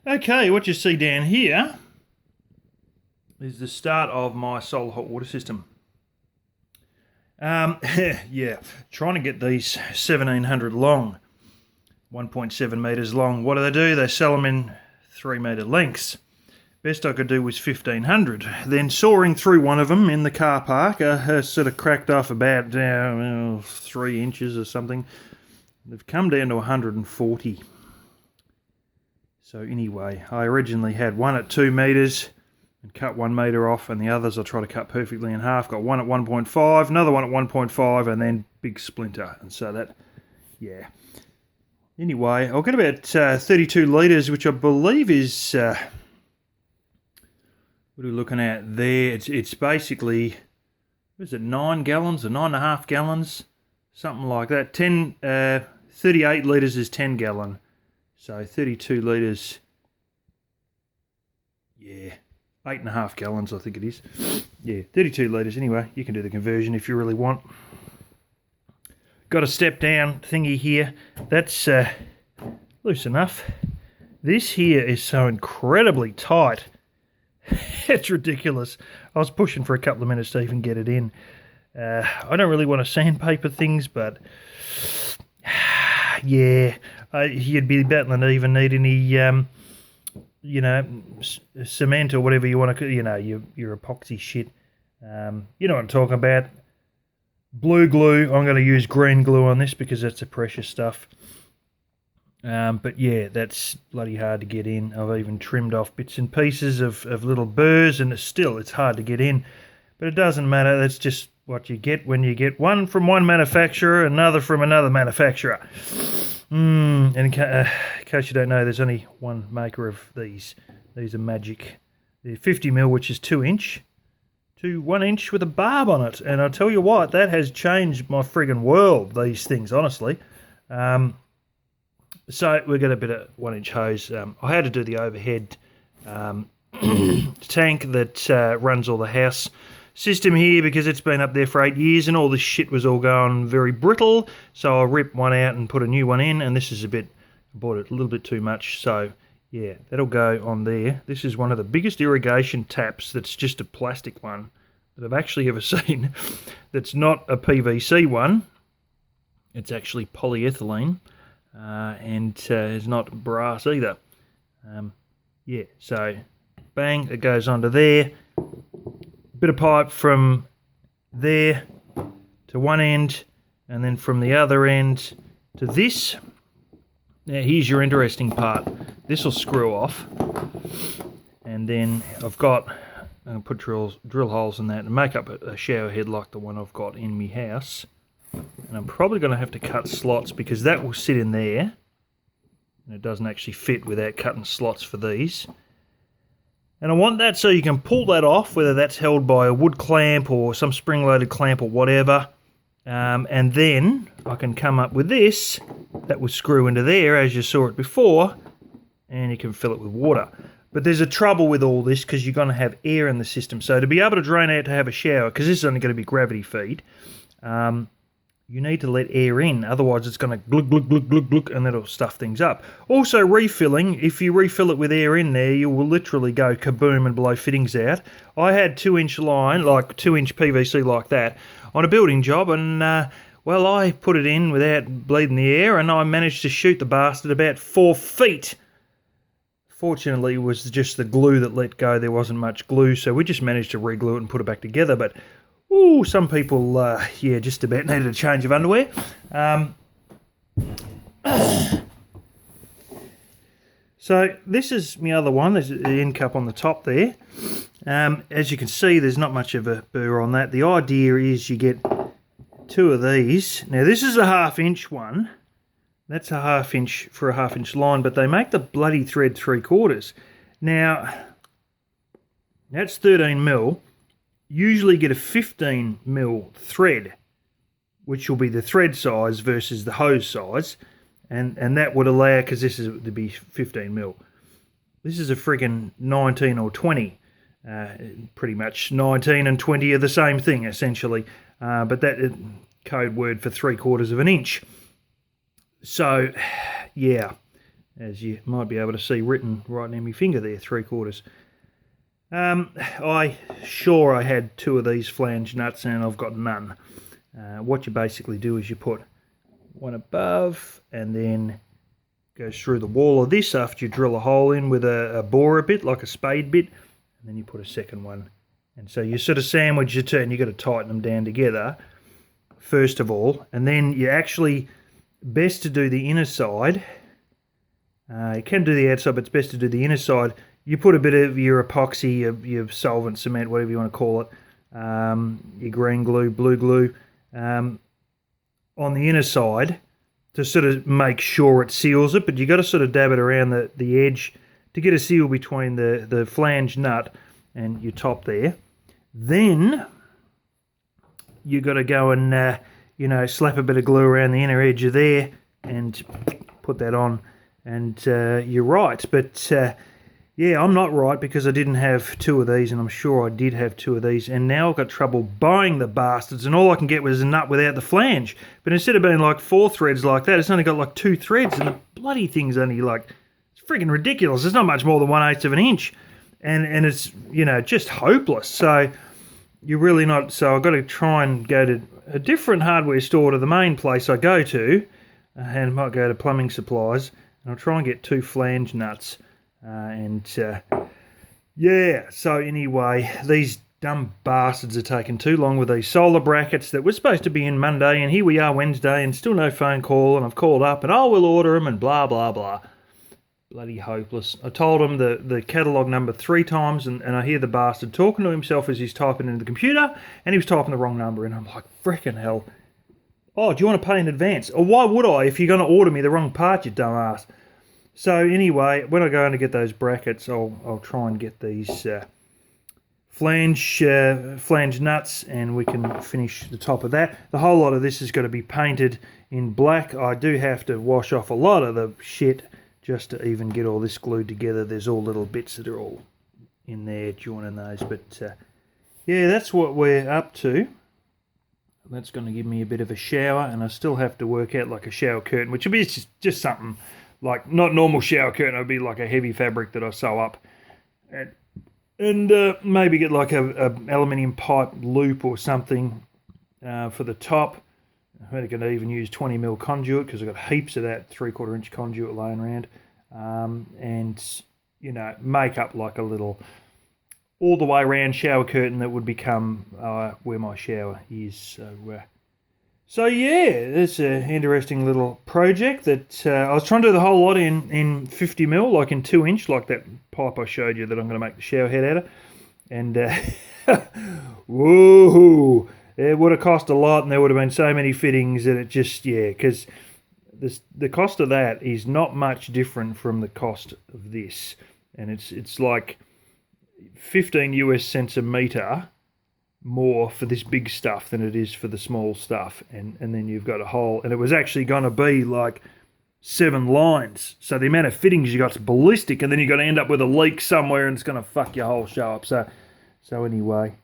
Okay, what you see down here is the start of my solar hot water system. Yeah, trying to get these 1700 long, 1.7 metres long. What do? They sell them in 3 metre lengths. Best I could do was 1500. Then soaring through one of them in the car park, sort of cracked off about 3 inches or something. They've come down to 140. So anyway, I originally had one at 2 metres and cut 1 metre off, and the others I try to cut perfectly in half. Got one at 1.5, another one at 1.5, and then big splinter. And so that, yeah. Anyway, I'll get about 32 litres, which I believe is, what are we looking at there? It's basically, what is it, 9 gallons or 9.5 gallons? Something like that. 38 litres is 10 gallon. So 32 litres, yeah, 8.5 gallons I think it is. Yeah, 32 litres anyway. You can do the conversion if you really want. Got a step down thingy here. That's loose enough. This here is so incredibly tight. It's ridiculous. I was pushing for a couple of minutes to even get it in. I don't really want to sandpaper things, but yeah, you'd be battling to even need any, cement or whatever you want to, your epoxy shit. You know what I'm talking about. Blue glue, I'm going to use green glue on this because that's the precious stuff. But yeah, that's bloody hard to get in. I've even trimmed off bits and pieces of little burrs, and it's hard to get in. But it doesn't matter, that's just what you get when you get one from one manufacturer, another from another manufacturer. And in case you don't know, there's only one maker of these. These are magic. They're 50mm, which is 2 inch, to 1 inch with a barb on it. And I'll tell you what, that has changed my friggin' world, these things, honestly. So we've got a bit of 1 inch hose. I had to do the overhead tank that runs all the house system here because it's been up there for 8 years and all this shit was all going very brittle. So I ripped one out and put a new one in, and this is I bought it a little bit too much. So yeah, that'll go on there. This is one of the biggest irrigation taps that's just a plastic one that I've actually ever seen. That's not a PVC one. It's actually polyethylene. And it's not brass either. Yeah, so bang, it goes onto there. Bit of pipe from there to one end, and then from the other end to this. Now here's your interesting part. This will screw off, and then I'm going to put drill holes in that and make up a shower head like the one I've got in my house. And I'm probably going to have to cut slots because that will sit in there. And it doesn't actually fit without cutting slots for these. And I want that so you can pull that off, whether that's held by a wood clamp or some spring-loaded clamp or whatever. And then I can come up with this that will screw into there as you saw it before. And you can fill it with water. But there's a trouble with all this because you're going to have air in the system. So to be able to drain out to have a shower, because this is only going to be gravity feed, you need to let air in, otherwise it's going to glug, glug, glug, glug, glug, and that'll stuff things up. Also refilling, if you refill it with air in there, you will literally go kaboom and blow fittings out. I had 2 inch line, like 2 inch PVC like that, on a building job, and well, I put it in without bleeding the air, and I managed to shoot the bastard about 4 feet. Fortunately, it was just the glue that let go. There wasn't much glue, so we just managed to re-glue it and put it back together, but ooh, some people, yeah, just about needed a change of underwear. So this is my other one. There's the end cup on the top there. As you can see, there's not much of a burr on that. The idea is you get 2 of these. Now this is a 1/2 inch one. That's a 1/2 inch for a 1/2 inch line, but they make the bloody thread 3/4. Now, that's 13mm. Usually get a 15mm thread, which will be the thread size versus the hose size, and that would allow, because this is to be 15mm. This is a friggin' 19 or 20. Pretty much 19 and 20 are the same thing essentially, but that code word for 3/4 of an inch. So yeah, as you might be able to see written right near my finger there, 3/4. I had 2 of these flange nuts and I've got none. What you basically do is you put one above and then goes through the wall of this after you drill a hole in with a borer bit, like a spade bit, and then you put a second one. And so you sort of sandwich your two, and you've got to tighten them down together first of all, and then you actually, best to do the inner side. You can do the outside, but it's best to do the inner side. You put a bit of your epoxy, your solvent, cement, whatever you want to call it, your green glue, blue glue, on the inner side to sort of make sure it seals it, but you got to sort of dab it around the edge to get a seal between the flange nut and your top there. Then you got to go and slap a bit of glue around the inner edge of there and put that on, and you're right. But yeah, I'm not right because I didn't have 2 of these, and I'm sure I did have 2 of these, and now I've got trouble buying the bastards, and all I can get was a nut without the flange. But instead of being like 4 threads like that, it's only got like 2 threads, and the bloody thing's only like, it's freaking ridiculous. It's not much more than 1/8 of an inch, and it's, just hopeless. So you're really not, so I've got to try and go to a different hardware store to the main place I go to, and might go to plumbing supplies, and I'll try and get 2 flange nuts. Yeah, so anyway, these dumb bastards are taking too long with these solar brackets that were supposed to be in Monday, and here we are Wednesday and still no phone call, and I've called up and we'll order them and blah blah blah. Bloody hopeless. I told him the catalogue number 3 times, and I hear the bastard talking to himself as he's typing into the computer, and he was typing the wrong number, and I'm like, frickin' hell. Oh, do you want to pay in advance? Or why would I if you're going to order me the wrong part, you dumbass? So anyway, when I go in to get those brackets, I'll try and get these flange nuts, and we can finish the top of that. The whole lot of this is going to be painted in black. I do have to wash off a lot of the shit just to even get all this glued together. There's all little bits that are all in there joining those. But yeah, that's what we're up to. That's going to give me a bit of a shower, and I still have to work out like a shower curtain, which would be just something like not normal shower curtain. It would be like a heavy fabric that I sew up, and maybe get like a aluminium pipe loop or something for the top. I'm going to even use 20mm conduit because I've got heaps of that 3/4 inch conduit laying around, and make up like a little all the way around shower curtain that would become where my shower is. So yeah, it's an interesting little project that I was trying to do the whole lot in 50mm, like in 2-inch, like that pipe I showed you that I'm going to make the shower head out of. And whoa, it would have cost a lot, and there would have been so many fittings that it just, because the cost of that is not much different from the cost of this. And it's like 15 US cents a metre more for this big stuff than it is for the small stuff, and then you've got a hole, and it was actually going to be like 7 lines, so the amount of fittings you got's ballistic, and then you've got to end up with a leak somewhere, and it's going to fuck your whole show up. So anyway,